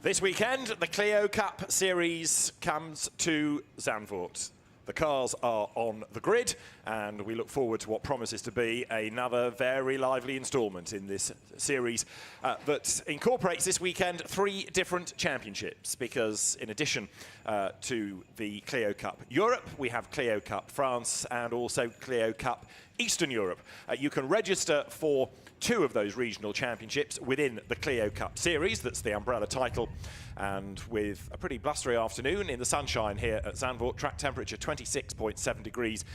This weekend, the Clio Cup series comes to Zandvoort. The cars are on the grid, and we look forward to what promises to be another very lively instalment in this series that incorporates this weekend 3 different championships, because in addition to the Clio Cup Europe, we have Clio Cup France and also Clio Cup Eastern Europe. You can register for 2 of those regional championships within the Clio Cup series. That's the umbrella title. And with a pretty blustery afternoon in the sunshine here at Zandvoort, track temperature 26.7 degrees,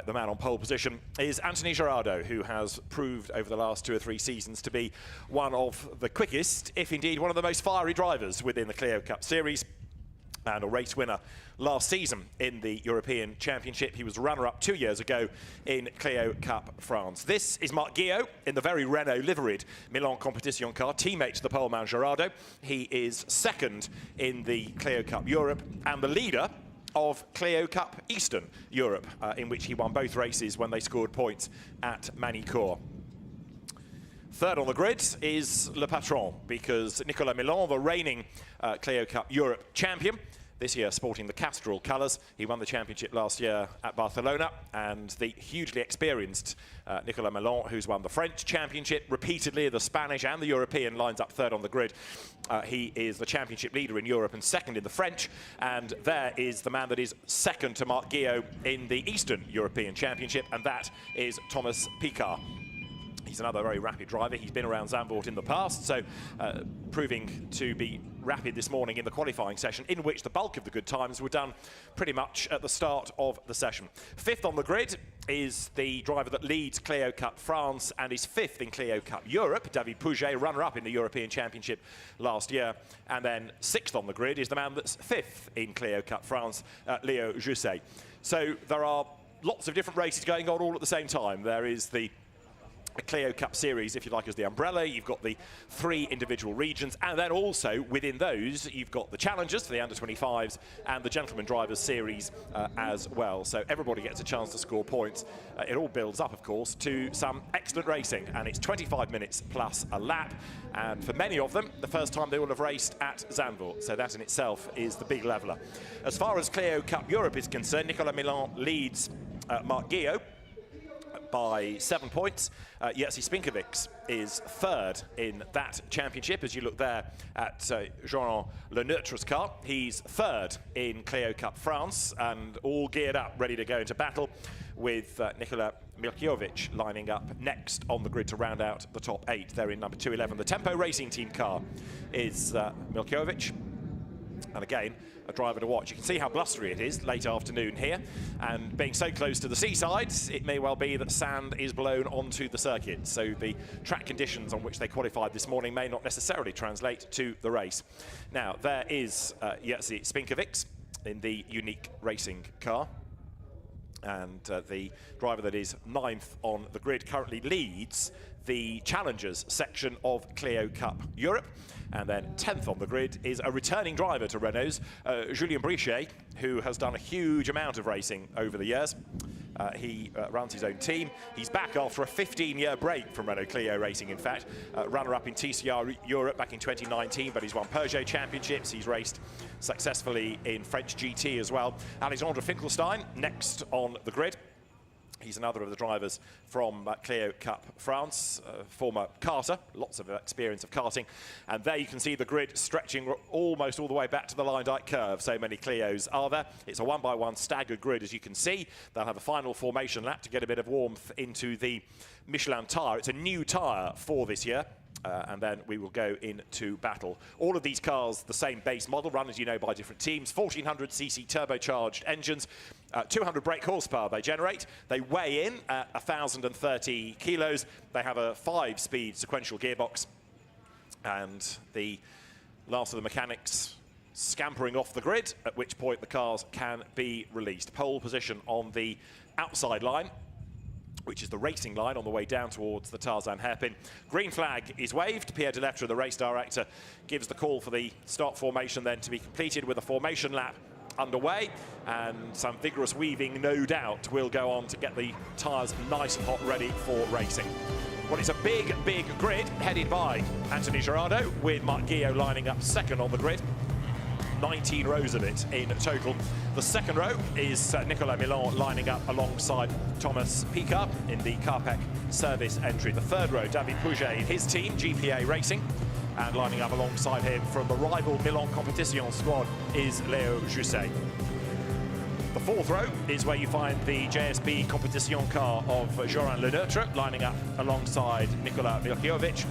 the man on pole position is Anthony Girardot, who has proved over the last 2 or 3 seasons to be one of the quickest, if indeed one of the most fiery drivers within the Clio Cup series, and a race winner last season in the European Championship. He was runner-up 2 years ago in Clio Cup France. This is Marc Guillot in the very Renault liveried Milan competition car, teammate to the poleman Girardot. He is second in the Clio Cup Europe and the leader of Clio Cup Eastern Europe, in which he won both races when they scored points at Manicourt. Third on the grid is Le Patron, because Nicolas Milan, the reigning Clio Cup Europe champion, this year sporting the Castrol colours. He won the championship last year at Barcelona, and the hugely experienced Nicolas Milan, who's won the French championship repeatedly, the Spanish and the European, lines up third on the grid. He is the championship leader in Europe and second in the French, and there is the man that is second to Marc Guillot in the Eastern European Championship, and that is Thomas Piccard. He's another very rapid driver. He's been around Zandvoort in the past, so proving to be rapid this morning in the qualifying session, in which the bulk of the good times were done pretty much at the start of the session. Fifth on the grid is the driver that leads Clio Cup France and is 5th in Clio Cup Europe, David Pouget, runner-up in the European Championship last year. And then 6th on the grid is the man that's 5th in Clio Cup France, Leo Jousset. So there are lots of different races going on all at the same time. There is the Clio Cup series, if you like, as the umbrella. You've got the 3 individual regions, and then also within those you've got the challengers for the under-25s and the gentleman drivers series as well. So everybody gets a chance to score points. It all builds up, of course, to some excellent racing, and it's 25 minutes plus a lap, and for many of them the first time they will have raced at Zandvoort, so that in itself is the big leveller. As far as Clio Cup Europe is concerned, Nicolas Milan leads Marc Guillot by 7 points. JERZY SPINKIEWICZ is 3rd in that championship. As you look there at JORAN LENEUTRE's car, he's 3rd in Clio Cup France, and all geared up, ready to go into battle, with Nikola Milkiewicz lining up next on the grid to round out the top 8. They're in number 211. The Tempo Racing Team car is Milkiewicz. And again, a driver to watch. You can see how blustery it is late afternoon here, and being so close to the seaside, it may well be that sand is blown onto the circuit, so the track conditions on which they qualified this morning may not necessarily translate to the race. Now, there is JERZY SPINKIEWICZ in the unique racing car, and the driver that is 9th on the grid currently leads the Challengers section of Clio Cup Europe. And then 10th on the grid is a returning driver to Renault's, Julien BRICHE, who has done a huge amount of racing over the years. He runs his own team. He's back after a 15-year break from Renault Clio racing, in fact. Runner-up in TCR Europe back in 2019, but he's won Peugeot championships. He's raced successfully in French GT as well. Alexandre Finkelstein, next on the grid. He's another of the drivers from Clio Cup France, former karter, lots of experience of karting. And there you can see the grid stretching almost all the way back to the line Dyke curve. So many Clios are there. It's a 1-by-1 staggered grid, as you can see. They'll have a final formation lap to get a bit of warmth into the Michelin tyre. It's a new tyre for this year. And then we will go into battle. All of these cars, the same base model, run, as you know, by different teams. 1400cc turbocharged engines, 200 brake horsepower they generate. They weigh in at 1,030 kilos. They have a 5-speed sequential gearbox. And the last of the mechanics scampering off the grid, at which point the cars can be released. Pole position on the outside line, which is the racing line on the way down towards the Tarzan hairpin. Green flag is waved. Pierre Delettre, the race director, gives the call for the start formation then to be completed, with a formation lap underway, and some vigorous weaving, no doubt, will go on to get the tyres nice and hot, ready for racing. Well, it's a big, big grid headed by Anthony Girardot, with Marc Guillot lining up second on the grid. 19 rows of it in total. The second row is Nicolas Milan lining up alongside Thomas Picard in the Carpec service entry. The third row, David Pouget in his team, GPA Racing, and lining up alongside him from the rival Milan Competition squad is Leo Jusset. The fourth row is where you find the JSB Competition car of JORAN LENEUTRE lining up alongside Nikola Milkovic.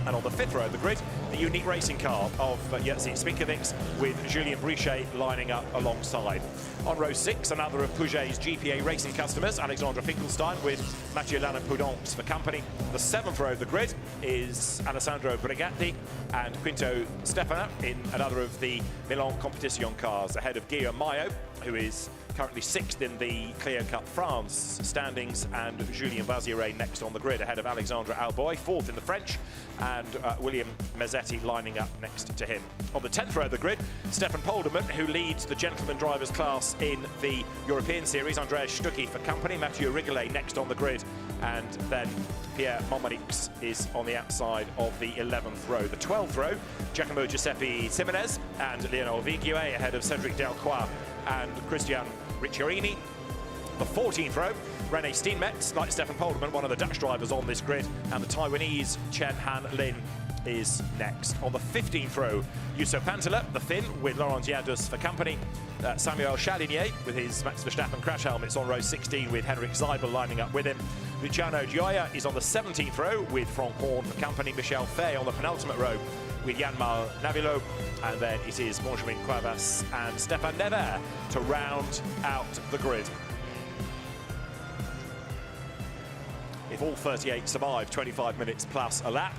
And on the fifth row of the grid, the unique racing car of JERZY SPINKIEWICZ with Julien BRICHE lining up alongside. On row 6, another of Pouget's GPA racing customers, Alexandre Finkelstein with Mathieu Lannes Prudence for company. The seventh row of the grid is Alessandro Brigatti and Quinto Stefana in another of the Milan Competition cars, ahead of Guillaume Maillot, who is currently 6th in the Clio Cup France standings, and Julien Vaziré next on the grid, ahead of Alexandre Alboy, 4th in the French, and William Mezzetti lining up next to him. On the 10th row of the grid, Stefan Polderman, who leads the gentleman drivers class in the European Series, Andreas Stucki for company, Mathieu Rigolet next on the grid, and then Pierre Montmarix is on the outside of the 11th row. The 12th row, Giacomo Giuseppe Simonez and Lionel Viguier ahead of Cedric Delcroix and Christian Ricciarini. The 14th row, René Steenmetz, like Stefan Polderman, one of the Dutch drivers on this grid, and the Taiwanese Chen Han Lin is next. On the 15th row, Jusso Pantala, the Finn, with Laurent Diadus for company. Samuel Chalinier with his Max Verstappen crash helmets on row 16 with Henrik Zeibel lining up with him. Luciano Gioia is on the 17th row with Franck Horn for company. Michel Fay on the penultimate row with Yanmar Navilo, and then it is Benjamin Cuevas and Stéphane Nevers to round out the grid. If all 38 survive 25 minutes plus a lap,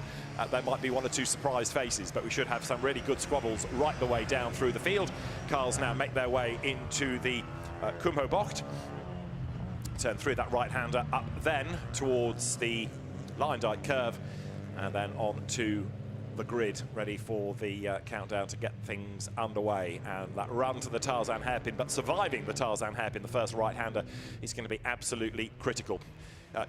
there might be one or two surprise faces, but we should have some really good squabbles right the way down through the field. Cars now make their way into the Kumho Bocht, turn through that right-hander, up then towards the Lyndike curve, and then on to the grid, ready for the countdown to get things underway. And that run to the Tarzan hairpin, but surviving the Tarzan hairpin, the first right-hander, is going to be absolutely critical.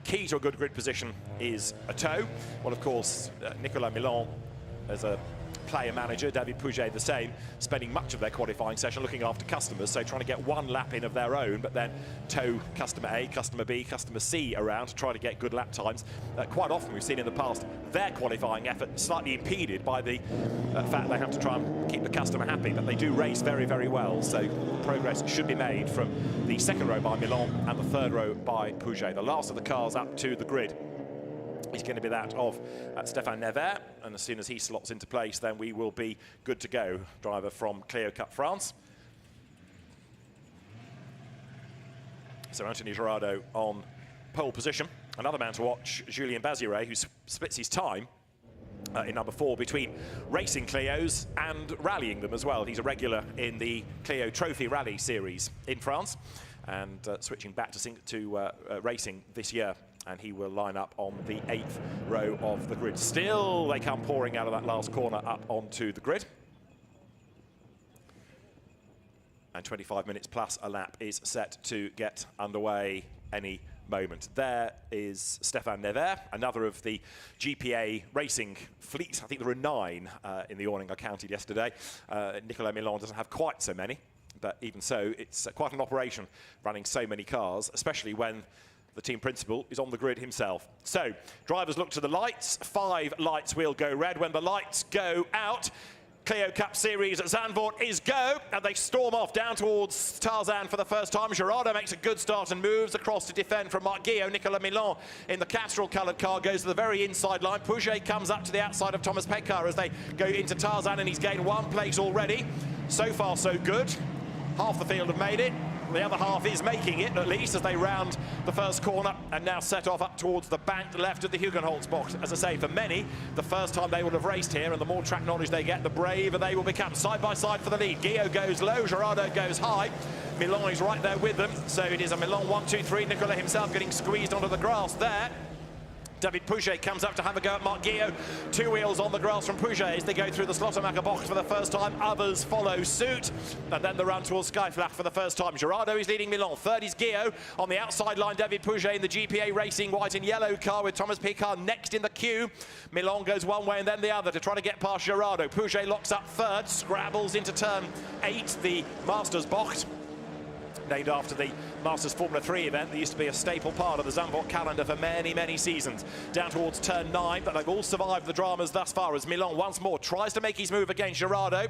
Key to a good grid position is a tow. Well, of course, Nicolas Milan, as a player manager, David Pouget the same, spending much of their qualifying session looking after customers, so trying to get one lap in of their own, but then tow customer A, customer B, customer C around to try to get good lap times. Quite often we've seen in the past their qualifying effort slightly impeded by the fact they have to try and keep the customer happy, but they do race very, very well, so progress should be made from the second row by Milan and the third row by Pouget. The last of the cars up to the grid is going to be that of Stéphane Nevers, and as soon as he slots into place, then we will be good to go. Driver from Clio Cup France. So Anthony Girardot on pole position. Another man to watch, Julien Vaziré, who splits his time in number 4 between racing Clios and rallying them as well. He's a regular in the Clio Trophy Rally Series in France, and switching back to racing this year. And he will line up on the 8th row of the grid. Still, they come pouring out of that last corner up onto the grid. And 25 minutes plus a lap is set to get underway any moment. There is Stéphane Nevers, another of the GPA racing fleet. I think there are 9 in the awning I counted yesterday. Nicolas Milan doesn't have quite so many, but even so, it's quite an operation running so many cars, especially when the team principal is on the grid himself. So, drivers look to the lights. 5 lights will go red. When the lights go out, Clio Cup Series at Zandvoort is go, and they storm off down towards Tarzan for the first time. Girardot makes a good start and moves across to defend from Marc Guillot. Nicolas Milan in the Castrol-coloured car goes to the very inside line. Pouget comes up to the outside of Thomas Pekar as they go into Tarzan, and he's gained 1 place already. So far, so good. Half the field have made it. The other half is making it, at least, as they round the first corner and now set off up towards the bank left of the Hugenholtz box. As I say, for many, the first time they will have raced here, and the more track knowledge they get, the braver they will become. Side by side for the lead. Guillot goes low, Girardot goes high. Milan is right there with them, so it is a Milan 1-2-3. Nicolas himself getting squeezed onto the grass there. David Pouget comes up to have a go at Marc Guillot. 2 wheels on the grass from Pouget as they go through the Slottermacher box for the first time. Others follow suit. And then the run towards Skyflach for the first time. Gerardo is leading Milan. Third is Guillot. On the outside line, David Pouget in the GPA Racing white and yellow car with Thomas Picard next in the queue. Milan goes one way and then the other to try to get past Gerardo. Pouget locks up third, scrabbles into turn 8, the Masters box, named after the Masters Formula 3 event that used to be a staple part of the Zandvoort calendar for many, many seasons. Down towards turn 9, but they've all survived the dramas thus far as Milan once more tries to make his move against Gerardo.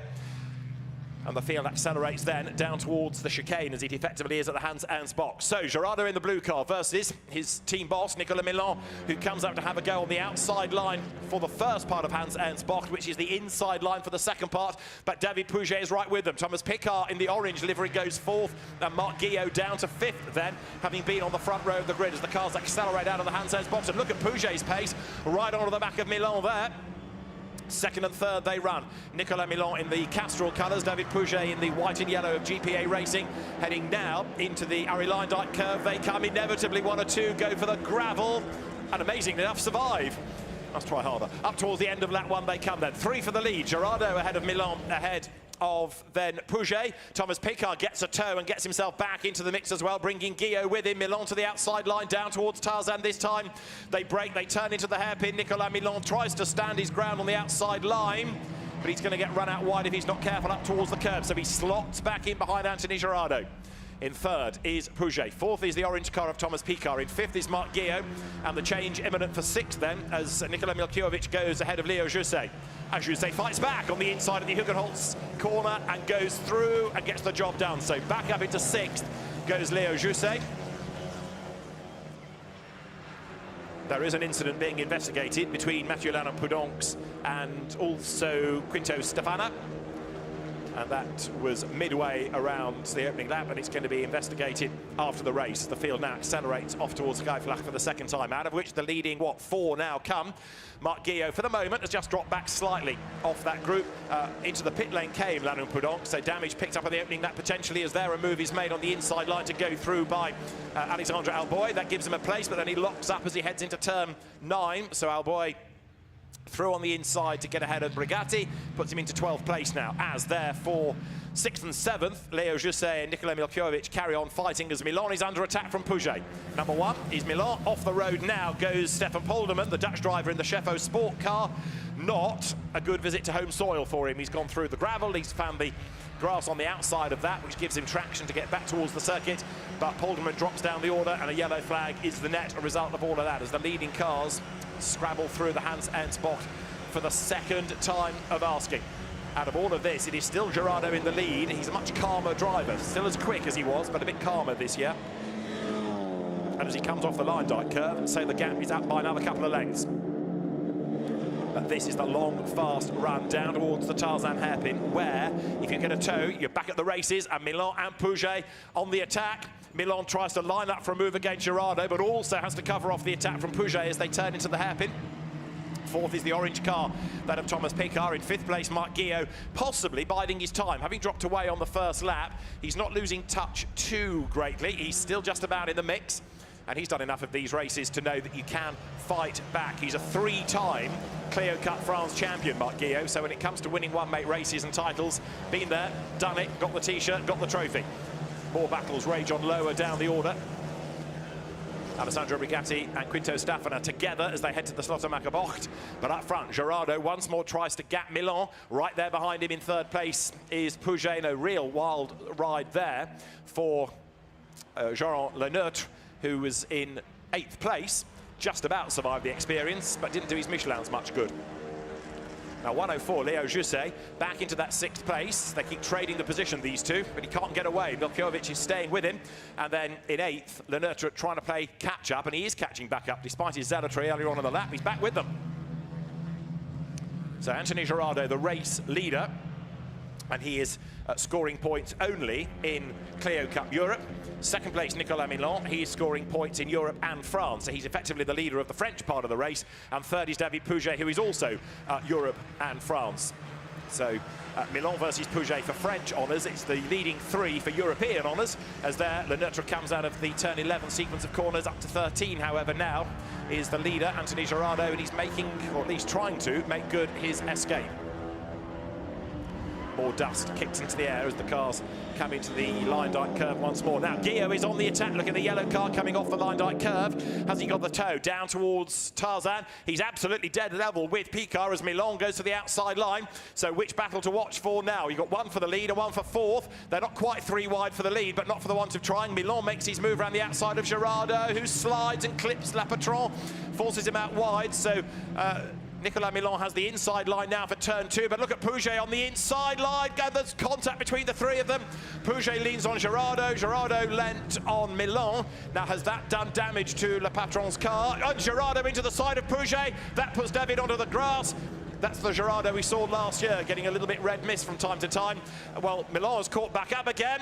And the field accelerates then down towards the chicane as it effectively is at the Hans Ernst box. So Gerardo in the blue car versus his team boss, Nicolas Milan, who comes up to have a go on the outside line for the first part of Hans Ernst box, which is the inside line for the second part. But David Pouget is right with them. Thomas Picard in the orange livery goes 4th, and Marc Guillot down to 5th then, having been on the front row of the grid as the cars accelerate out of the Hans Ernst box. And look at Pouget's pace, right onto the back of Milan there. Second and third they run. Nicolas Milan in the Castrol colours, David Pouget in the white and yellow of GPA Racing, heading now into the Arie-Luijendijk curve. They come inevitably, 1 or 2 go for the gravel, and amazingly enough survive. Let's try harder. Up towards the end of lap 1 they come then. 3 for the lead. Gerardo ahead of Milan, ahead of then Pouget. Thomas Picard gets a tow and gets himself back into the mix as well, bringing Guillot with him. Milan to the outside line, down towards Tarzan this time. They break, they turn into the hairpin. Nicolas Milan tries to stand his ground on the outside line, but he's going to get run out wide if he's not careful up towards the curb. So he slots back in behind Anthony Gerardo. In third is Pouget. 4th is the orange car of Thomas Picard. In 5th is Marc Guillot. And the change imminent for 6th then as Nicolas Milkiewicz goes ahead of Leo Jusset. And Jusset fights back on the inside of the Hugenholtz corner and goes through and gets the job done. So back up into 6th goes Leo Jusset. There is an incident being investigated between Mathieu Lannon-Poudonx and also Quinto Stefana. And that was midway around the opening lap, and it's going to be investigated after the race. The field now accelerates off towards Skyflach for the second time, out of which the leading, 4 now come. Marc Guillot, for the moment, has just dropped back slightly off that group. Into the pit lane came Lannon-Poudonx, so damage picked up on the opening lap potentially as there a move is made on the inside line to go through by Alexandre Alboy. That gives him a place, but then he locks up as he heads into turn 9. So Alboy through on the inside to get ahead of Brigatti, puts him into 12th place now, as therefore 6th and 7th, Leo Jusset and Nicolas Milkiewicz carry on fighting as Milan is under attack from Pouget. Number 1 is Milan. Off the road now goes Stefan Polderman, the Dutch driver in the Chefo Sport car. Not a good visit to home soil for him. He's gone through the gravel, he's found the grass on the outside of that, which gives him traction to get back towards the circuit. But Polderman drops down the order and a yellow flag is the net result of all of that as the leading cars scrabble through the Hans Ernst box for the second time of asking. Out of all of this, it is still Gerardo in the lead. He's a much calmer driver, still as quick as he was, but a bit calmer this year. And as he comes off the Luijendijk curve, so the gap is up by another couple of lengths. But this is the long, fast run down towards the Tarzan hairpin, where if you get a tow, you're back at the races, and Milan and Pouget on the attack. Milan tries to line up for a move against Gerardo, but also has to cover off the attack from Pouget as they turn into the hairpin. 4th is the orange car, that of Thomas Picard. In 5th place, Marc Guillot, possibly biding his time. Having dropped away on the first lap, he's not losing touch too greatly. He's still just about in the mix, and he's done enough of these races to know that you can fight back. He's a 3-time Clio Cup France champion, Marc Guillot, so when it comes to winning one-mate races and titles, been there, done it, got the T-shirt, got the trophy. More battles rage on lower down the order. Alessandro Brigatti and Quinto Stefana together as they head to the Slottermacher box. But up front, Gerardo once more tries to gap Milan. Right there behind him in 3rd place is Pouget. A real wild ride there for JORAN LENEUTRE, who was in 8th place. Just about survived the experience, but didn't do his Michelins much good. Now 104, Leo Jusset back into that 6th place. They keep trading the position, these two, but he can't get away. Milkiewicz is staying with him. And then in 8th, LENEUTRE trying to play catch-up, and he is catching back up despite his zealotry earlier on in the lap. He's back with them. So Anthony Gerardo, the race leader, and he is scoring points only in Clio Cup Europe. 2nd place, Nicolas Milan. He's scoring points in Europe and France, so he's effectively the leader of the French part of the race. And 3rd is David Pouget, who is also Europe and France. So Milan versus Pouget for French honours. It's the leading 3 for European honours, as there LENEUTRE comes out of the turn 11 sequence of corners up to 13. However, now is the leader, Anthony Girardot, and he's making, or at least trying to, make good his escape. More dust kicked into the air as the cars come into the line dike curve once more. Now Guillaume is on the attack. Look at the yellow car coming off the line dike curve. Has he got the toe down towards Tarzan? He's absolutely dead level with Picard as Milan goes to the outside line. So which battle to watch for now? You've got one for the lead and one for fourth. They're not quite 3 wide for the lead, but not for the want of trying. Milan makes his move around the outside of Girardot, who slides and clips La Patron, forces him out wide. So Nicolas Milan has the inside line now for turn 2, but look at Pouget on the inside line. There's contact between the 3 of them. Pouget leans on Girardot. Girardot lent on Milan. Now, has that done damage to Le Patron's car? And Girardot into the side of Pouget. That puts David onto the grass. That's the Girardot we saw last year, getting a little bit red mist from time to time. Well, Milan has caught back up again.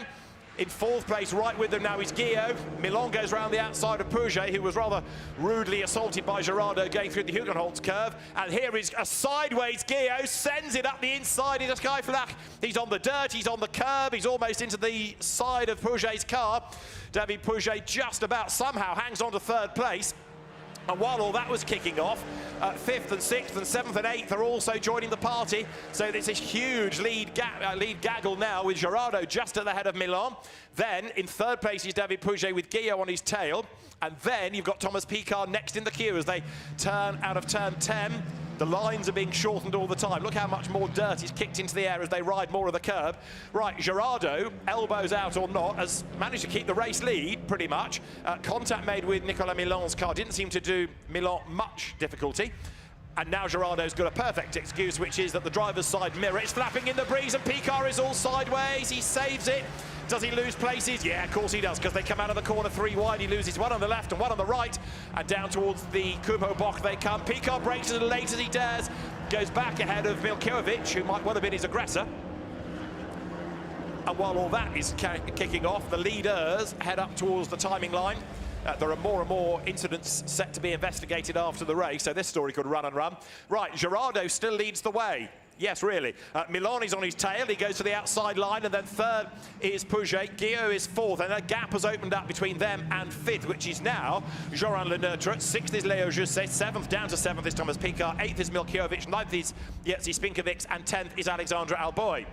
In 4th place, right with them now is Guillaume. Milan goes round the outside of Pouget, who was rather rudely assaulted by Girardot going through the Hugenholtz curve. And here is a sideways Guillaume, sends it up the inside into Skyflak. He's on the dirt, he's on the curb, he's almost into the side of Pouget's car. David Pouget just about somehow hangs on to 3rd place. And while all that was kicking off, 5th and 6th and 7th and 8th are also joining the party. So there's this huge lead gaggle now with Girardot just at the head of Milan. Then in 3rd place is David Pouget with Guillaume on his tail. And then you've got Thomas Picard next in the queue as they turn out of turn 10. The lines are being shortened all the time. Look how much more dirt is kicked into the air as they ride more of the curb. Right, Girardot, elbows out or not, has managed to keep the race lead, pretty much. Contact made with Nicolas Milan's car didn't seem to do Milan much difficulty. And now Girardot's got a perfect excuse, which is that the driver's side mirror is flapping in the breeze and Picard is all sideways. He saves it. Does he lose places? Yeah, of course he does, because they come out of the corner 3 wide. He loses one on the left and one on the right. And down towards the Kubo Bock they come. Picard brakes as late as he dares. Goes back ahead of Milkiewicz, who might well have been his aggressor. And while all that is kicking off, the leaders head up towards the timing line. There are more and more incidents set to be investigated after the race, so this story could run and run. Right, Girardot still leads the way. Yes, really. Milan is on his tail. He goes to the outside line, and then 3rd is Pouget. Guillaume is 4th, and a gap has opened up between them and 5th, which is now JORAN LENEUTRE. 6th is Leo Jusset. 7th down to 7th is Thomas Picard. 8th is Milkiewicz. 9th is JERZY SPINKIEWICZ, and 10th is Alexandre Alboy.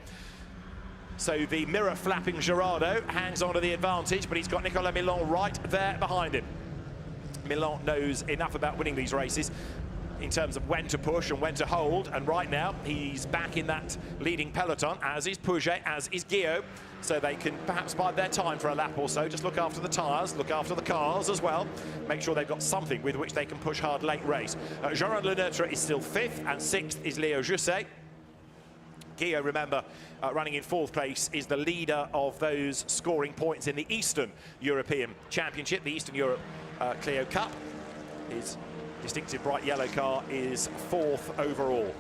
So the mirror flapping Girardot hangs on to the advantage, but he's got Nicolas Milan right there behind him. Milan knows enough about winning these races in terms of when to push and when to hold, and right now he's back in that leading peloton, as is Pouget, as is Guillaume, so they can perhaps bide their time for a lap or so. Just look after the tyres, look after the cars as well, make sure they've got something with which they can push hard late race. JORAN LENEUTRE is still 5th, and 6th is Leo Jusset. Guillaume, remember, running in 4th place, is the leader of those scoring points in the Eastern European Championship, the Eastern Europe Clio Cup. His distinctive bright yellow car is 4th overall.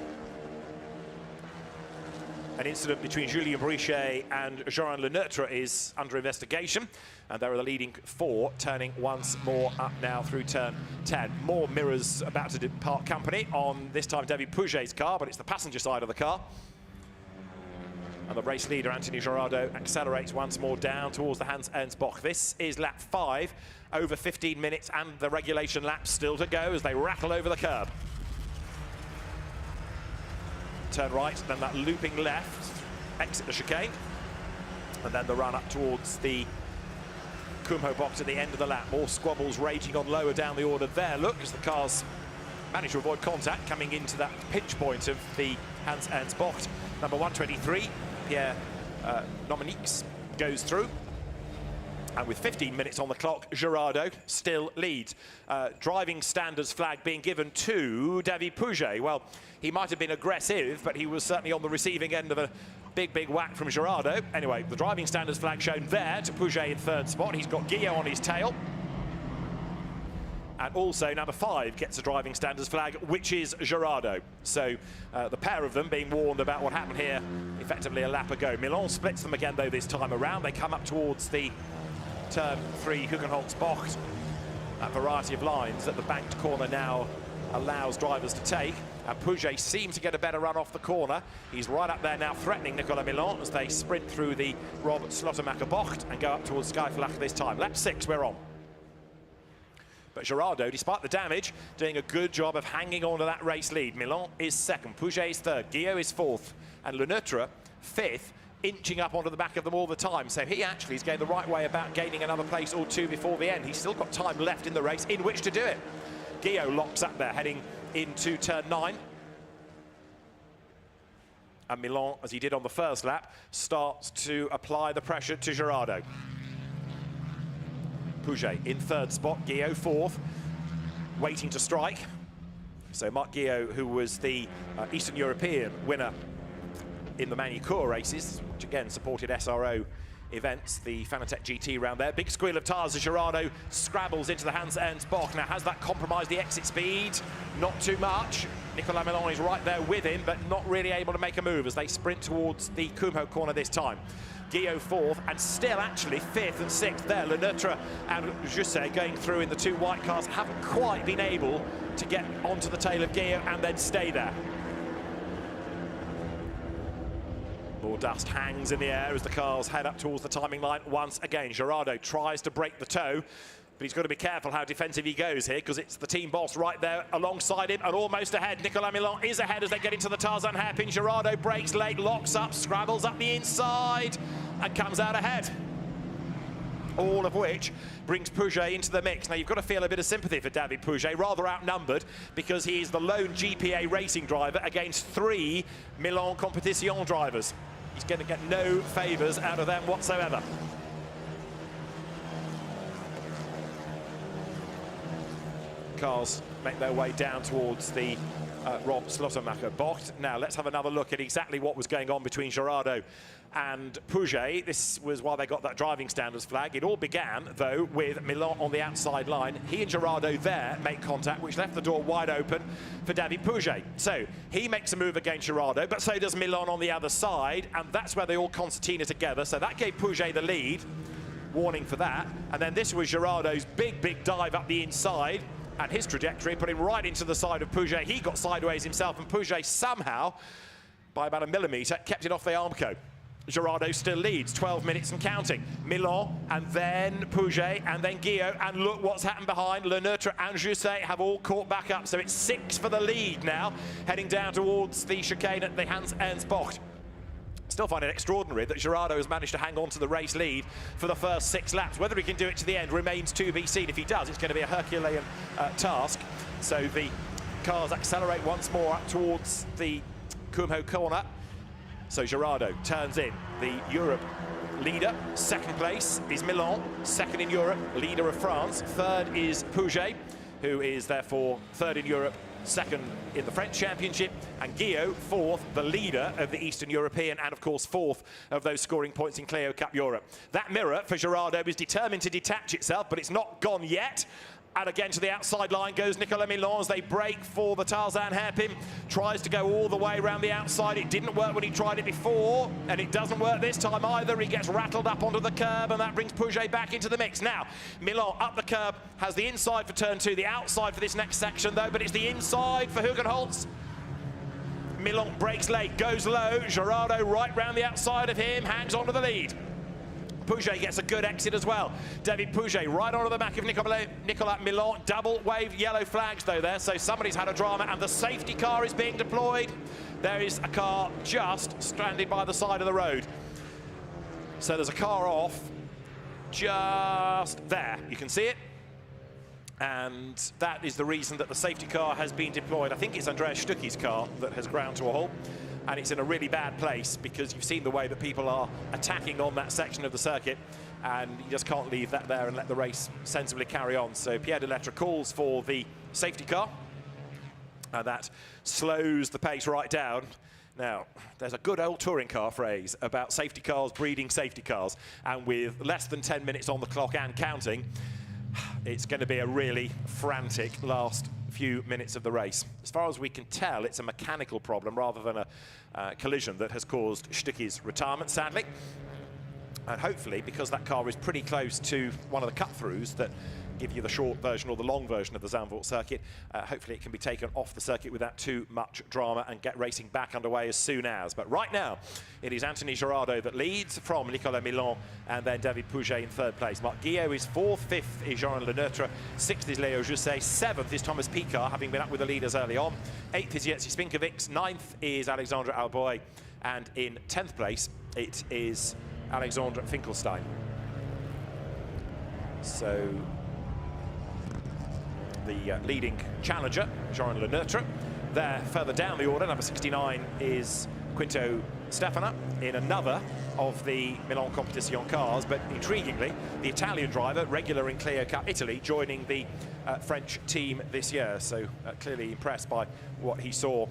An incident between Julien BRICHE and JORAN LENEUTRE is under investigation, and there are the leading 4 turning once more up now through turn 10. More mirrors about to depart company on this time David Pouget's car, but it's the passenger side of the car. And the race leader, Anthony Girardot, accelerates once more down towards the Hans Ernst Bock. This is lap 5, over 15 minutes, and the regulation laps still to go as they rattle over the curb. Turn right, then that looping left, exit the chicane, and then the run up towards the Kumho box at the end of the lap. More squabbles raging on lower down the order there. Look, as the cars manage to avoid contact coming into that pinch point of the Hans Ernst Bock. Number 123, Pierre Nominiques, goes through. And with 15 minutes on the clock, Girardot still leads. Driving standards flag being given to David Pouget. Well, he might have been aggressive, but he was certainly on the receiving end of a big whack from Girardot. Anyway, the driving standards flag shown there to Pouget in 3rd spot. He's got Guillaume on his tail. And also number 5 gets a driving standards flag, which is Girardot. So the pair of them being warned about what happened here effectively a lap ago. Milan splits them again, though, this time around. They come up towards the turn 3 Hugenholtz Bocht. A variety of lines at the banked corner now allows drivers to take. And Pouget seems to get a better run off the corner. He's right up there now, threatening Nicolas Milan as they sprint through the Rob Slottermacher bocht and go up towards Skyflach this time. Lap 6, we're on. But Gerardo, despite the damage, doing a good job of hanging on to that race lead. Milan is second, Pouget is third, Guillaume is fourth, and LENEUTRE fifth, inching up onto the back of them all the time. So he actually is going the right way about gaining another place or two before the end. He's still got time left in the race in which to do it. Guillaume locks up there, heading into turn 9. And Milan, as he did on the first lap, starts to apply the pressure to Gerardo. Pouget in third spot, Guillaume fourth, waiting to strike. So Marc Guillaume, who was the Eastern European winner in the Manicure races, which again supported SRO events, the Fanatec GT round there. Big squeal of tyres as Gerardo scrabbles into the Hans-Ernst Bock. Now, has that compromised the exit speed? Not too much. Nicolas Milan is right there with him, but not really able to make a move as they sprint towards the Kumho corner this time. Guillaume fourth, and still actually fifth and sixth there. LENEUTRE and JULIEN going through in the two white cars haven't quite been able to get onto the tail of Guillaume and then stay there. More dust hangs in the air as the cars head up towards the timing line once again. Gerardo tries to break the toe, but he's got to be careful how defensive he goes here because it's the team boss right there alongside him and almost ahead. Nicolas Milan is ahead as they get into the Tarzan hairpin. Gerardo breaks late, locks up, scrabbles up the inside and comes out ahead. All of which brings Pouget into the mix. Now, you've got to feel a bit of sympathy for David Pouget, rather outnumbered, because he is the lone GPA racing driver against 3 Milan Competition drivers. He's going to get no favours out of them whatsoever. Cars make their way down towards the Rob Slottermacher bocht. Now, let's have another look at exactly what was going on between Gerardo and Pouget. This was why they got that driving standards flag. It all began, though, with Milan on the outside line. He and Gerardo there make contact, which left the door wide open for David Pouget. So he makes a move against Gerardo, but so does Milan on the other side, and that's where they all concertina together. So that gave Pouget the lead. Warning for that. And then this was Gerardo's big dive up the inside, and his trajectory put him right into the side of Pouget. He got sideways himself, and Pouget somehow, by about a millimetre, kept it off the Armco. Gerardo still leads, 12 minutes and counting. Milan, and then Pouget, and then Guillaume, and look what's happened behind. LENEUTRE and JULIEN have all caught back up, so it's 6 for the lead now, heading down towards the chicane at the Hans-Ernst Bocht. Still find it extraordinary that Gerardo has managed to hang on to the race lead for the first 6 laps. Whether he can do it to the end remains to be seen. If he does, it's going to be a Herculean task. So the cars accelerate once more up towards the Kumho corner. So Gerardo turns in. The Europe leader, second place is Milan, second in Europe, leader of France. Third is Pouget, who is therefore third in Europe, second in the French Championship, and Guillaume fourth, the leader of the Eastern European, and of course fourth of those scoring points in Clio Cup Europe. That mirror for Gerardo is determined to detach itself, but it's not gone yet. And again to the outside line goes Nicolas Milan as they break for the Tarzan hairpin. Tries to go all the way around the outside. It didn't work when he tried it before, and it doesn't work this time either. He gets rattled up onto the curb, and that brings Pouget back into the mix. Now, Milan up the curb, has the inside for turn 2, the outside for this next section though, but it's the inside for Hugenholtz. Milan breaks late, goes low. Gerardo right round the outside of him, hangs on to the lead. Pouget gets a good exit as well. David Pouget right onto the back of Nicolas Milan. Double wave yellow flags though there, so somebody's had a drama, and the safety car is being deployed. There is a car just stranded by the side of the road. So there's a car off just there. You can see it. And that is the reason that the safety car has been deployed. I think it's Andreas Stucki's car that has ground to a halt. And it's in a really bad place because you've seen the way that people are attacking on that section of the circuit, and you just can't leave that there and let the race sensibly carry on. So Pierre de Lettre calls for the safety car, and that slows the pace right down. Now, there's a good old touring car phrase about safety cars breeding safety cars, and with less than 10 minutes on the clock and counting, it's going to be a really frantic last few minutes of the race. As far as we can tell, it's a mechanical problem rather than a collision that has caused Stucki's retirement, sadly. And hopefully, because that car is pretty close to one of the cut-throughs, that give you the short version or the long version of the Zandvoort circuit. Hopefully it can be taken off the circuit without too much drama and get racing back underway as soon as. But right now, it is Anthony Girardot that leads from Nicolas MILAN and then David Pouget in third place. Marc Guillot is fourth, fifth is JORAN LENEUTRE, sixth is Léo Jusset, seventh is Thomas Picard, having been up with the leaders early on. Eighth is JERZY SPINKIEWICZ, ninth is Alexandre Alboy, and in 10th place, it is Alexandre Finkelstein. So the leading challenger, JORAN LENEUTRE. There, further down the order, number 69 is QUINTO STEFANA in another of the Milan Competition cars, but intriguingly, the Italian driver, regular in Clio Cup Italy, joining the French team this year. So clearly impressed by what he saw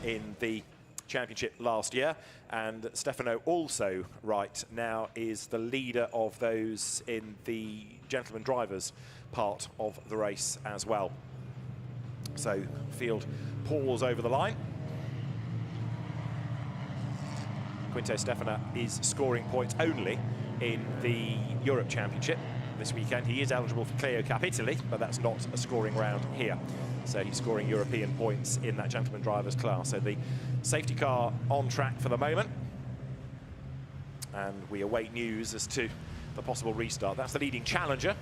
in the championship last year. And Stefano also right now is the leader of those in the gentleman drivers part of the race as well. So field pours over the line. QUINTO STEFANA is scoring points only in the Europe Championship this weekend. He is eligible for Clio Cup Italy, but that's not a scoring round here. So he's scoring European points in that gentleman drivers class. So the safety car on track for the moment. And we await news as to the possible restart. That's the leading challenger,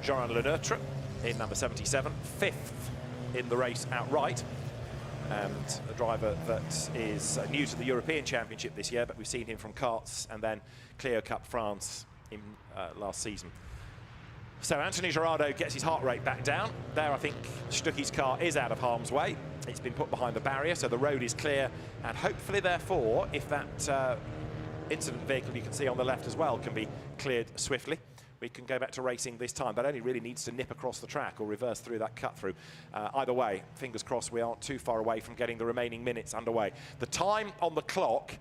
JORAN LENEUTRE in number 77, fifth in the race outright. And a driver that is new to the European Championship this year, but we've seen him from karts and then Clio Cup France in last season. So Anthony Girardot gets his heart rate back down. There, I think Stucky's car is out of harm's way. It's been put behind the barrier, so the road is clear. And hopefully, therefore, if that incident vehicle you can see on the left as well can be cleared swiftly, we can go back to racing this time. That only really needs to nip across the track or reverse through that cut through. Either way, fingers crossed we aren't too far away from getting the remaining minutes underway. The time on the clock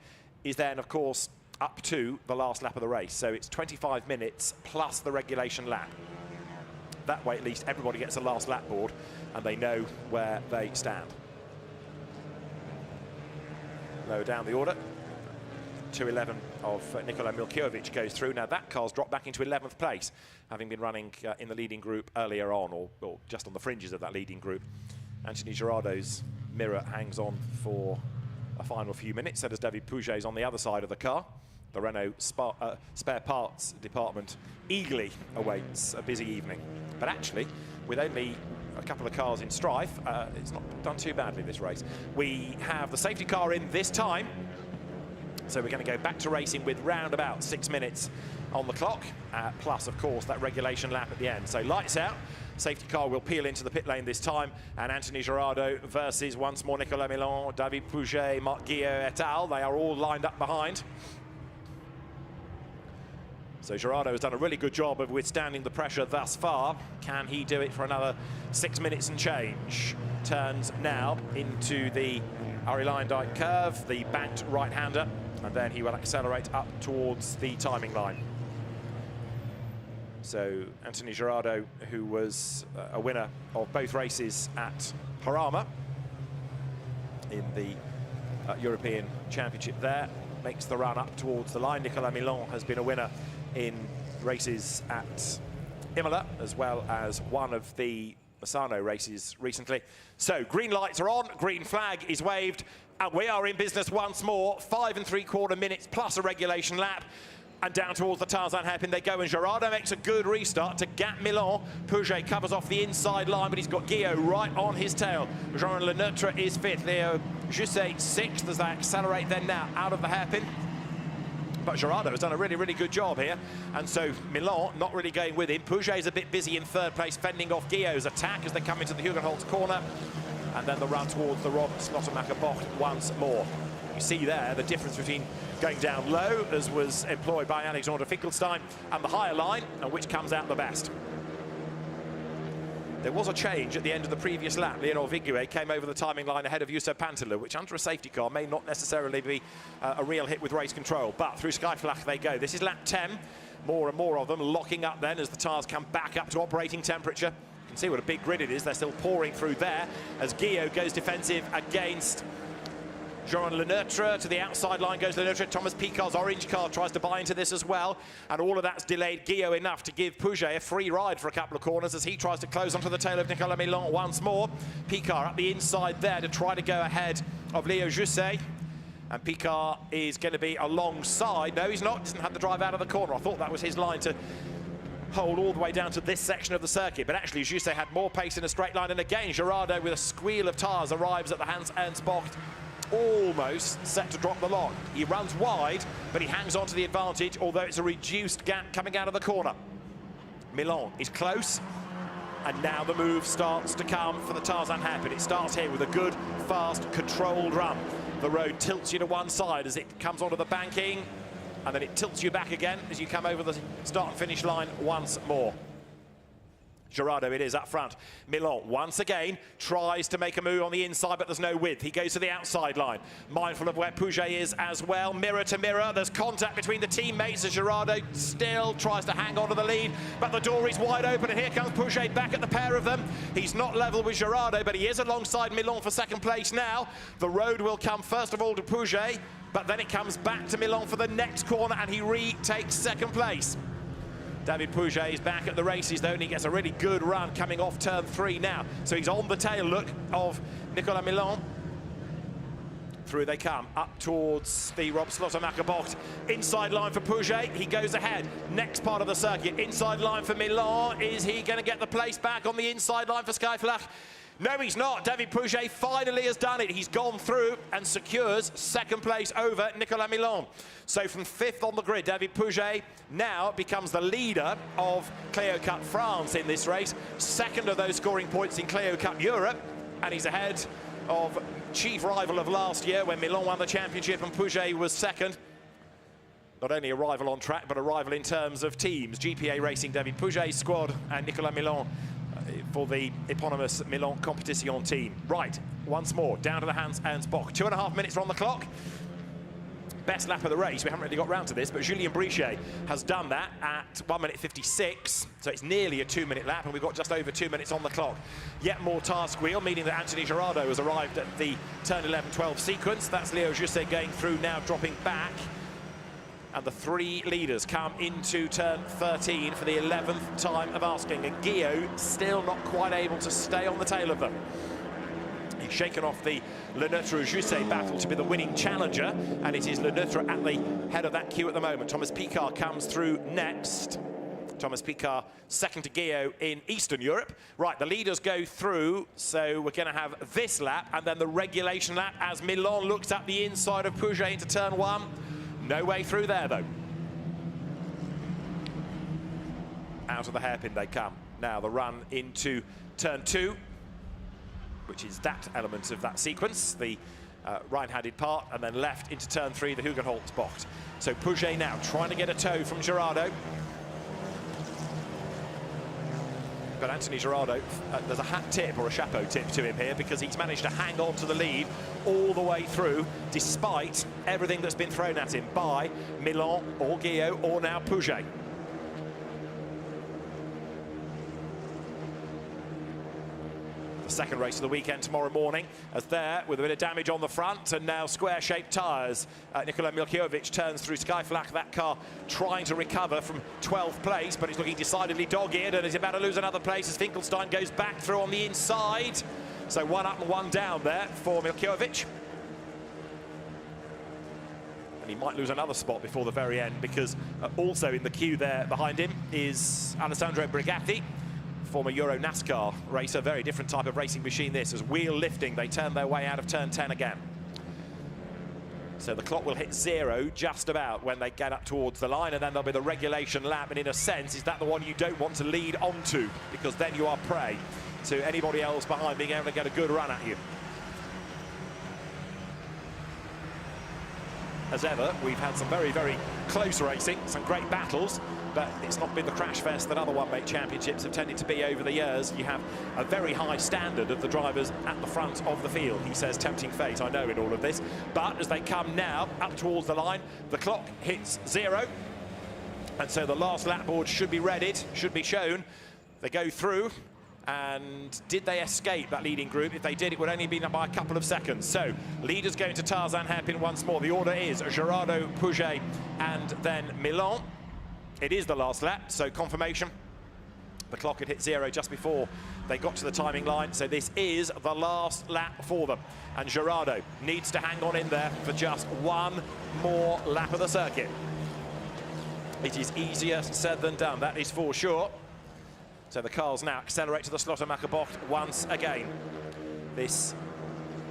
is then, of course, up to the last lap of the race. So it's 25 minutes plus the regulation lap. That way, at least, everybody gets a last lap board and they know where they stand. Lower down the order. 2:11 of Nikola Milkiewicz goes through. Now that car's dropped back into 11th place, having been running in the leading group earlier on, or just on the fringes of that leading group. Anthony Girardot's mirror hangs on for a final few minutes. So does David Pouget's on the other side of the car. The Renault spare parts department eagerly awaits a busy evening. But actually, with only a couple of cars in strife, it's not done too badly, this race. We have the safety car in this time. So we're going to go back to racing with round about 6 minutes on the clock, plus, of course, that regulation lap at the end. So lights out. Safety car will peel into the pit lane this time, and Anthony Girardot versus once more Nicolas MILAN, David Pouget, Marc Guillot et al. They are all lined up behind. So Girardot has done a really good job of withstanding the pressure thus far. Can he do it for another 6 minutes and change? Turns now into the Arie Luyendyk curve, the banked right-hander, and then he will accelerate up towards the timing line. So Anthony Girardot, who was a winner of both races at Jarama in the European Championship there, makes the run up towards the line. Nicolas MILAN has been a winner in races at Imola, as well as one of the Misano races recently. So green lights are on, green flag is waved, and we are in business once more. 5 3/4 minutes plus a regulation lap. And down towards the Tarzan hairpin they go, and Girardot makes a good restart to gap MILAN. Pouget covers off the inside line, but he's got Guillot right on his tail. JORAN LENEUTRE is 5th, Léo Jusset 6th as they accelerate then now out of the hairpin. But Girardot has done a really, really good job here. And so MILAN not really going with him. Pouget is a bit busy in 3rd place, fending off Guillot's attack as they come into the Hugenholtz corner. And then the run towards the Rob Slottermacher bocht once more. You see there the difference between going down low, as was employed by Alexander Finkelstein, and the higher line, and which comes out the best. There was a change at the end of the previous lap. Léonard Viguet came over the timing line ahead of Youssef Pantelou, which under a safety car may not necessarily be a real hit with race control. But through Skyflach they go. This is lap 10. More and more of them locking up then as the tyres come back up to operating temperature. You can see what a big grid it is. They're still pouring through there as Guillot goes defensive against Joran LENEUTRE to the outside line goes LENEUTRE. Thomas Picard's orange car tries to buy into this as well. And all of that's delayed Guillaume enough to give Pouget a free ride for a couple of corners as he tries to close onto the tail of Nicolas MILAN once more. Picard up the inside there to try to go ahead of Leo Jusset. And Picard is going to be alongside. No, he's not. Doesn't have the drive out of the corner. I thought that was his line to hold all the way down to this section of the circuit. But actually, Jusset had more pace in a straight line. And again, Gerardo, with a squeal of tyres, arrives at the Hans-Ernst Bocht, almost set to drop the lock. He runs wide, but he hangs on to the advantage, although it's a reduced gap coming out of the corner. Milan is close. And now the move starts to come for the Tarzan hairpin. It starts here with a good, fast, controlled run. The road tilts you to one side as it comes onto the banking, and then it tilts you back again as you come over the start and finish line once more. Gerardo it is up front. Milan once again tries to make a move on the inside, but there's no width. He goes to the outside line, mindful of where Pouget is as well. Mirror to mirror, there's contact between the teammates as Gerardo still tries to hang on to the lead, but the door is wide open, and here comes Pouget back at the pair of them. He's not level with Gerardo, but he is alongside Milan for second place now. The road will come first of all to Pouget, but then it comes back to Milan for the next corner, and he retakes second place. David Pouget is back at the races though, and he gets a really good run coming off turn 3 now. So he's on the tail look of Nicolas MILAN. Through they come, up towards the Rob Slottermacher Bocht. Inside line for Pouget, he goes ahead. Next part of the circuit, inside line for Milan. Is he going to get the place back on the inside line for Skyflach? No, he's not. David Pouget finally has done it. He's gone through and secures second place over Nicolas MILAN. So from 5th on the grid, David Pouget now becomes the leader of Clio Cup France in this race. Second of those scoring points in Clio Cup Europe. And he's ahead of chief rival of last year when Milan won the championship and Pouget was second. Not only a rival on track, but a rival in terms of teams. GPA Racing, David Pouget's squad, and Nicolas MILAN for the eponymous Milan Competition team. Right, once more, down to the Hans-Ernst Bocht. 2.5 minutes are on the clock. Best lap of the race. We haven't really got round to this, but Julien BRICHE has done that at 1 minute 56. So it's nearly a 2-minute lap, and we've got just over 2 minutes on the clock. Yet more tyre squeal, meaning that Anthony Gerardo has arrived at the turn 11-12 sequence. That's Leo Jusset going through now, dropping back. And the 3 leaders come into turn 13 for the 11th time of asking. And Guillaume still not quite able to stay on the tail of them. He's shaken off the LENEUTRE-Jusset battle to be the winning challenger. And it is LENEUTRE at the head of that queue at the moment. Thomas Picard comes through next. Thomas Picard second to Guillaume in Eastern Europe. Right, the leaders go through. So we're going to have this lap and then the regulation lap as Milan looks up the inside of Pouget into turn 1. No way through there, though. Out of the hairpin they come. Now the run into turn 2, which is that element of that sequence, the right-handed part, and then left into turn 3, the Hugenholtz Bocht. So Pouget now trying to get a toe from Gerardo. But Anthony Gerardo, there's a hat tip or a chapeau tip to him here because he's managed to hang on to the lead all the way through despite everything that's been thrown at him by Milan or Guillaume or now Pouget. The second race of the weekend tomorrow morning, as there with a bit of damage on the front and now square-shaped tyres. Nikola Milkiewicz turns through Skyflach, that car trying to recover from 12th place, but he's looking decidedly dog-eared and is about to lose another place as Finkelstein goes back through on the inside. So 1 up and 1 down there for Milkiewicz. And he might lose another spot before the very end because also in the queue there behind him is Alessandro Brigatti, former Euro NASCAR racer. Very different type of racing machine this, as wheel lifting they turn their way out of turn 10 again. So the clock will hit 0 just about when they get up towards the line, and then there'll be the regulation lap, and in a sense is that the one you don't want to lead onto because then you are prey to anybody else behind being able to get a good run at you. As ever, we've had some very, very close racing, some great battles, but it's not been the crash fest that other one-make championships have tended to be over the years. You have a very high standard of the drivers at the front of the field. He says tempting fate, I know, in all of this. But as they come now up towards the line, the clock hits 0. And so the last lap board should be readied, should be shown. They go through, And did they escape that leading group? If they did, it would only be by a couple of seconds. So, leaders going to Tarzan hairpin once more. The order is Gerardo, Pouget, and then Milan. It is the last lap, so confirmation. The clock had hit 0 just before they got to the timing line, so this is the last lap for them. And Gerardo needs to hang on in there for just one more lap of the circuit. It is easier said than done, that is for sure. So the cars now accelerate to the Slottermacherbocht once again. This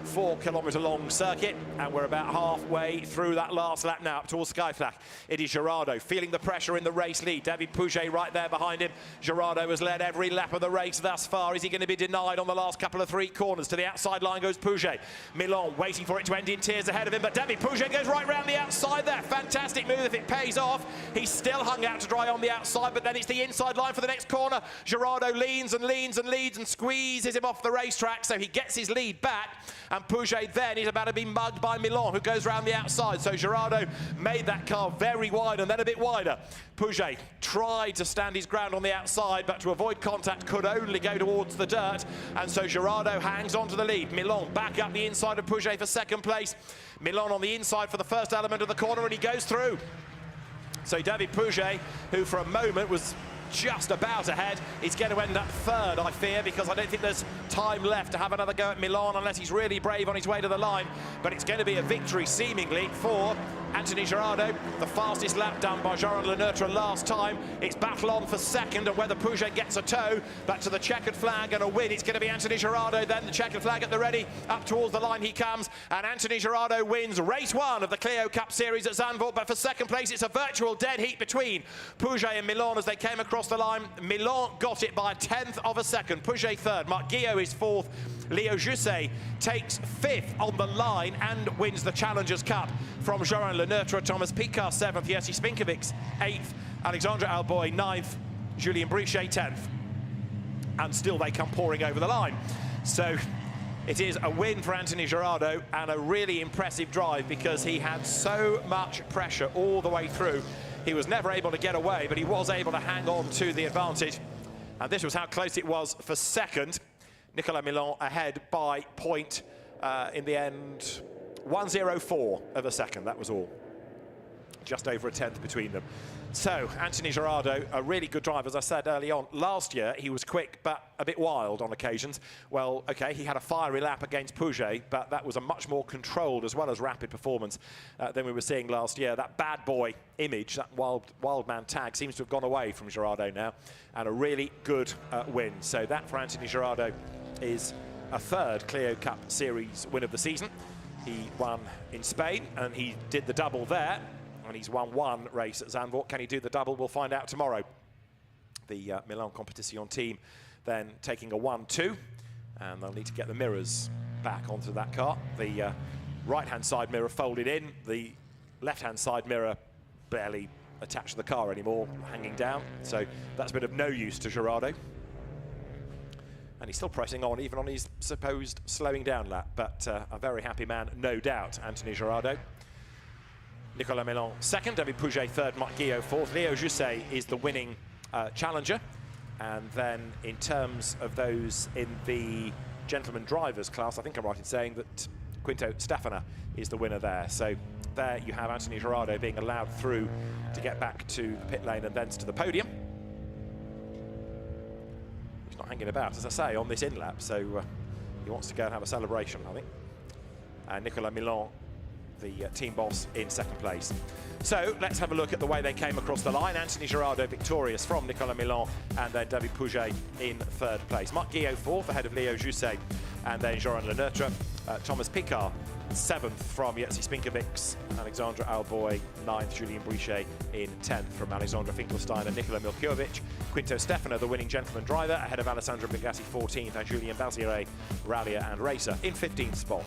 4-kilometre long circuit, and we're about halfway through that last lap now up towards Skyflag. It is Gerardo feeling the pressure in the race lead. David Pouget right there behind him. Gerardo has led every lap of the race thus far. Is he going to be denied on the last couple of 3 corners? To the outside line goes Pouget. Milan waiting for it to end in tears ahead of him, but David Pouget goes right round the outside there. Fantastic move if it pays off. He's still hung out to dry on the outside, but then it's the inside line for the next corner. Gerardo leans and leans and leads and squeezes him off the racetrack, so he gets his lead back. And Pouget then is about to be mugged by Milan, who goes round the outside. So Gerardo made that car very wide and then a bit wider. Pouget tried to stand his ground on the outside, but to avoid contact could only go towards the dirt. And so Gerardo hangs on to the lead. Milan back up the inside of Pouget for second place. Milan on the inside for the first element of the corner, and he goes through. So David Pouget, who for a moment was just about ahead, is going to end up third, I fear, because I don't think there's time left to have another go at Milan unless he's really brave on his way to the line. But it's going to be a victory, seemingly, for Anthony Gerardo. The fastest lap done by JORAN LENEUTRE last time. It's battle on for second, and whether Pouget gets a tow back to the checkered flag and a win, it's going to be Anthony Gerardo. Then the checkered flag at the ready, up towards the line he comes, and Anthony Gerardo wins race 1 of the Clio Cup series at Zandvoort. But for second place, it's a virtual dead heat between Pouget and Milan as they came across the line. Milan got it by a 10th of a second. Pouget third, Marc Guillot is fourth. Leo Jusset takes 5th on the line and wins the Challengers Cup from JORAN LENEUTRE. Thomas Piccard 7th, JERZY SPINKIEWICZ 8th, Alexandre Alboy 9th, Julien BRICHE 10th. And still they come pouring over the line. So it is a win for Anthony Gerardo and a really impressive drive, because he had so much pressure all the way through. He was never able to get away, but he was able to hang on to the advantage. And this was how close it was for second. Nicolas Milan ahead by point in the end, 1.04 of a second, that was all. Just over a 10th between them. So, Anthony Gerardo, a really good driver, as I said early on. Last year, he was quick, but a bit wild on occasions. Well, okay, he had a fiery lap against Pouget, but that was a much more controlled as well as rapid performance than we were seeing last year. That bad boy image, that wild man tag, seems to have gone away from Gerardo now, and a really good win. So that for Anthony Gerardo is a third Clio Cup Series win of the season. He won in Spain, and he did the double there. And he's won 1 race at Zandvoort. Can he do the double? We'll find out tomorrow. The Milan Competition team then taking a 1-2, and they'll need to get the mirrors back onto that car. The right-hand side mirror folded in, the left-hand side mirror barely attached to the car anymore, hanging down. So that's been of no use to Gerardo. And he's still pressing on, even on his supposed slowing down lap. But a very happy man, no doubt, Anthony Gerardo. Nicolas Milan second, David Pouget third, Marc Guillot fourth. Leo Jusset is the winning challenger. And then in terms of those in the gentleman drivers class, I think I'm right in saying that Quinto Stefana is the winner there. So there you have Anthony Gerardo being allowed through to get back to the pit lane and thence to the podium. He's not hanging about, as I say, on this in-lap, so he wants to go and have a celebration, I think. And Nicolas Milan, the team boss, in second place. So let's have a look at the way they came across the line. Anthony Gerardo victorious from Nicolas Milan, and then David Pouget in third place. Marc Guillot fourth ahead of Leo Jusset, and then JORAN LENEUTRE. Thomas Piccard 7th from JERZY SPINKIEWICZ, Alexandre Alboy 9th, Julien BRICHE in 10th from Alexander Finkelstein and Nikola Milkiewicz. Quinto Stefana, the winning gentleman driver, ahead of Alessandro Bugatti 14th, and Julien Bazire, rallier and racer, in 15th spot.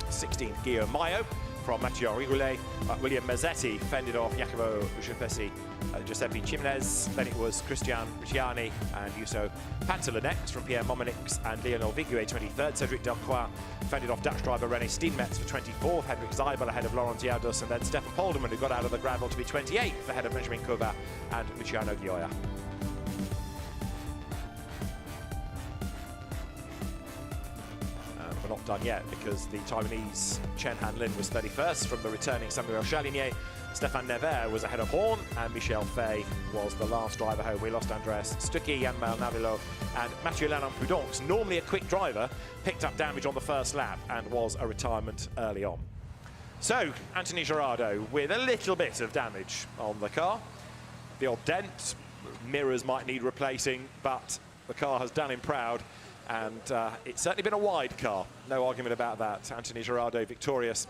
16th, Guillaume Maillot from Matteo Rigoulet. William Mazzetti fended off Jacopo Giuseppe Chimnez. Then it was Christian Ricciani and Jusso Pantala next from Pierre Momonix and Lionel Viguet 23rd. Cedric Delcroix fended off Dutch driver René Steenmetz for 24th. Henrik Zeibel ahead of Laurent Diados, and then Stefan Polderman, who got out of the gravel to be 28th ahead of Benjamin Kova and Luciano Gioia. done yet, because the Taiwanese Chen Han-Lin was 31st from the returning Samuel Chalinier. Stéphane Nevers was ahead of Horn, and Michel Fay was the last driver home. We lost Andreas Stucky, Jan-Mael Navilov, and Mathieu Lannon-Prudence, normally a quick driver, picked up damage on the first lap and was a retirement early on. So, Anthony Girardot with a little bit of damage on the car. The odd dent, mirrors might need replacing, but the car has done him proud, and it's certainly been a wide car. No argument about that. Anthony Girardot victorious.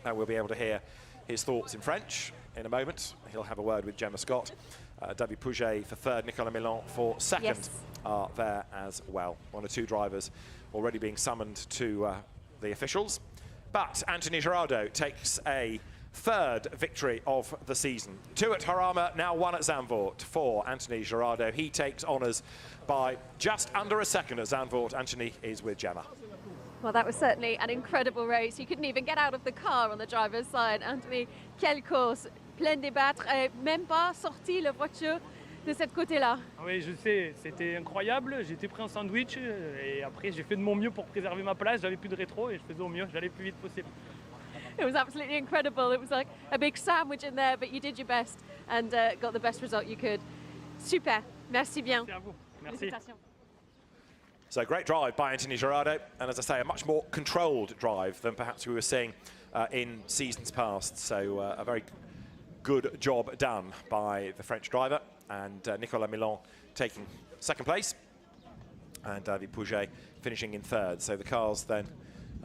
And we'll be able to hear his thoughts in French in a moment. He'll have a word with Gemma Scott. David Pouget for third, Nicolas Milan for second are there as well. One or two drivers already being summoned to the officials. But Anthony Girardot takes a third victory of the season. 2 at Jarama, now 1 at Zandvoort for Anthony Girardot. He takes honours by just under a second at Zandvoort. Anthony is with Gemma. Well, that was certainly an incredible race. You couldn't even get out of the car on the driver's side. Anthony, quelle course, plein débattre, et même pas sorti la voiture de cette côté-là. Oui, je sais, c'était incroyable. J'étais pris en sandwich et après j'ai fait de mon mieux pour préserver ma place. J'avais plus de rétro et je faisais au mieux, j'allais le plus vite possible. It was absolutely incredible. It was like a big sandwich in there, but you did your best and got the best result you could. Super, merci bien. Merci à vous. Merci. So great drive by Anthony Girardot, and as I say, a much more controlled drive than perhaps we were seeing in seasons past. So a very good job done by the French driver, and Nicolas Milan taking second place, and David Pouget finishing in third. So the cars then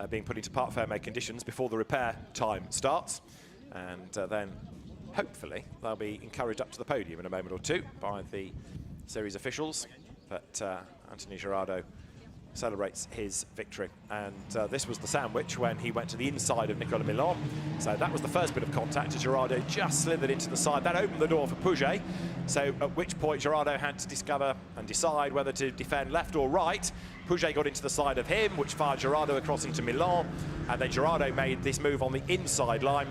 being put into part fair make conditions before the repair time starts, and then hopefully they'll be encouraged up to the podium in a moment or two by the series officials. But Anthony Girardot celebrates his victory, and this was the sandwich when he went to the inside of Nicolas Milan. So that was the first bit of contact. Girardot just slithered into the side. That opened the door for Pouget, so at which point Girardot had to discover and decide whether to defend left or right. Pouget got into the side of him, which fired Girardot across into Milan, and then Girardot made this move on the inside line.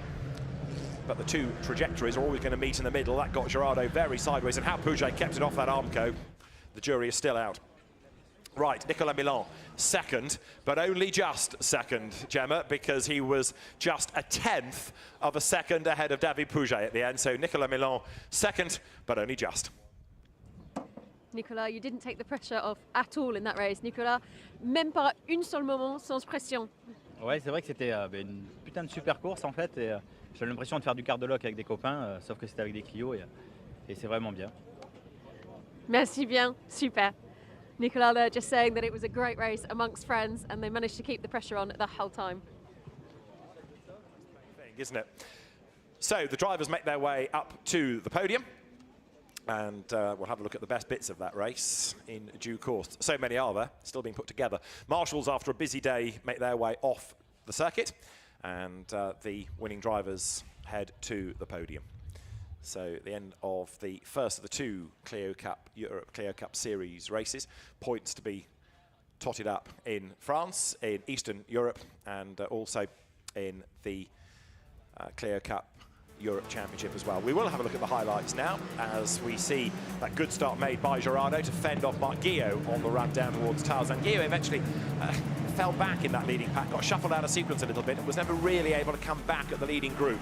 But the two trajectories are always going to meet in the middle. That got Girardot very sideways, and how Pouget kept it off that Armco, the jury is still out. Right, Nicolas Milan, second, but only just second, Gemma, because he was just a 10th of a second ahead of David Pouget at the end. So Nicolas Milan, second, but only just. Nicolas, you didn't take the pressure off at all in that race. Nicolas, même pas une seule moment sans pression. Ouais, c'est vrai que c'était une putain de super course en fait. Et j'ai l'impression de faire du cardeloc avec des copains, sauf que c'était avec des Clio et c'est vraiment bien. Merci bien, super. Nicolas there just saying that it was a great race amongst friends and they managed to keep the pressure on the whole time. Isn't it? So the drivers make their way up to the podium, and we'll have a look at the best bits of that race in due course. So many are there, still being put together. Marshals, after a busy day, make their way off the circuit, and the winning drivers head to the podium. So the end of the first of the two Clio Cup Europe Clio Cup Series races. Points to be totted up in France, in Eastern Europe, and also in the Clio Cup Europe Championship as well. We will have a look at the highlights now as we see that good start made by Girardot to fend off Marc Guillot on the run down towards Tarzan. Guillot eventually fell back in that leading pack, got shuffled out of sequence a little bit, and was never really able to come back at the leading group.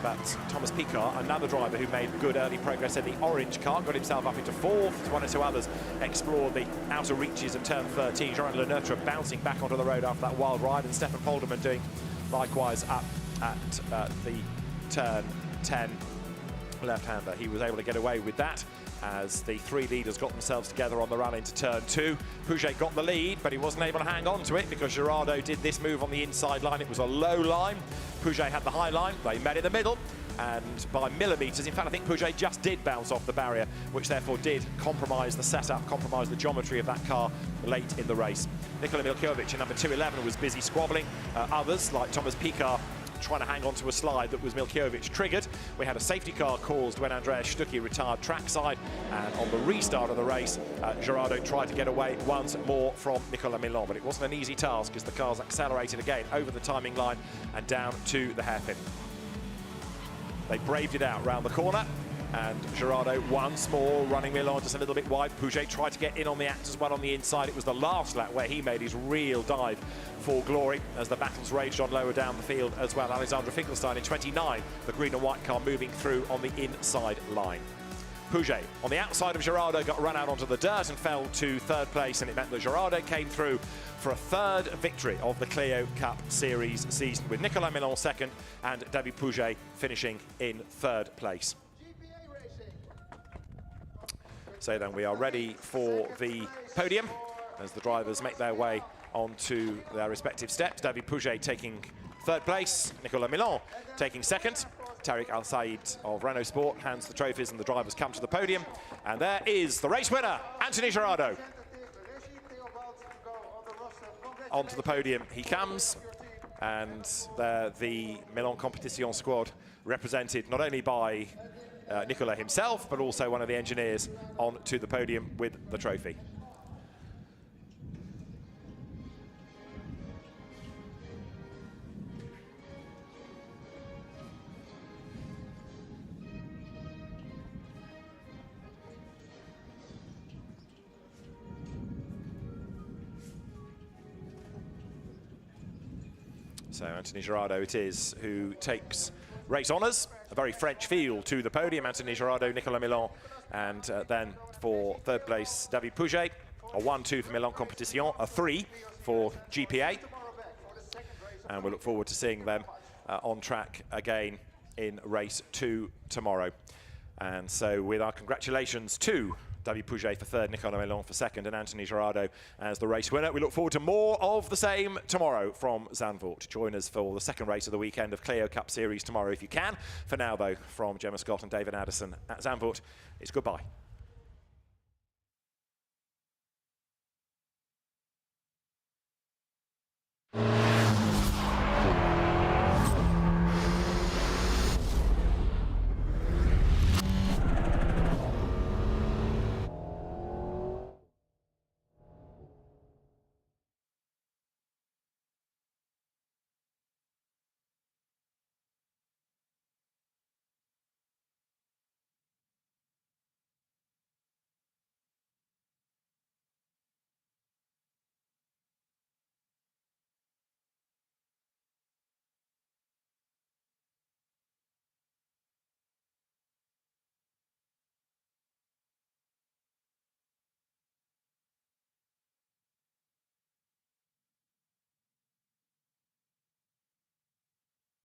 But Thomas Picard, another driver who made good early progress in the orange car, got himself up into fourth. One or two others explored the outer reaches of turn 13. JORAN LENEUTRE bouncing back onto the road after that wild ride, and Stefan Polderman doing likewise up at the turn 10 left-hander. He was able to get away with that as the three leaders got themselves together on the run into turn 2. Pouget got the lead, but he wasn't able to hang on to it because Girardot did this move on the inside line. It was a low line. Pouget had the high line. They met in the middle, and by millimetres, in fact, I think Pouget just did bounce off the barrier, which therefore did compromise the setup, compromise the geometry of that car late in the race. Nikola Milkiewicz in number 211 was busy squabbling. Others, like Thomas Picard, trying to hang on to a slide that was Milkiewicz triggered. We had a safety car caused when Andreas Stucky retired trackside, and on the restart of the race, Girardot tried to get away once more from Nicolas Milan, but it wasn't an easy task as the cars accelerated again over the timing line and down to the hairpin. They braved it out round the corner, And Gerardo once more running Milan just a little bit wide. Pouget tried to get in on the act as well on the inside. It was the last lap where he made his real dive for glory as the battles raged on lower down the field as well. Alexander Finkelstein in 29, the green and white car moving through on the inside line. Pouget on the outside of Gerardo got run out onto the dirt and fell to third place, and it meant that Gerardo came through for a third victory of the Clio Cup Series season, with Nicolas Milan second and David Pouget finishing in third place. So then we are ready for the podium as the drivers make their way onto their respective steps. David Pouget taking third place, Nicolas Milan taking second. Tariq Al Said of Renault Sport hands the trophies and the drivers come to the podium. And there is the race winner, Anthony Gerardo. Onto the podium he comes, and there the Milan Competition squad represented not only by Nicolas himself, but also one of the engineers onto the podium with the trophy. So Anthony Gerardo it is who takes race honours, a very French feel to the podium. Anthony Gerardo, Nicolas Milan, and then for third place, David Pouget. A 1-2 for Milan Competition, a 3 for GPA. And we'll look forward to seeing them on track again in race 2 tomorrow. And so with our congratulations to David Pouget for third, Nicolas Milan for second, and Anthony Gerardo as the race winner. We look forward to more of the same tomorrow from Zandvoort. Join us for the second race of the weekend of Clio Cup Series tomorrow if you can. For now, though, from Gemma Scott and David Addison at Zandvoort, it's goodbye.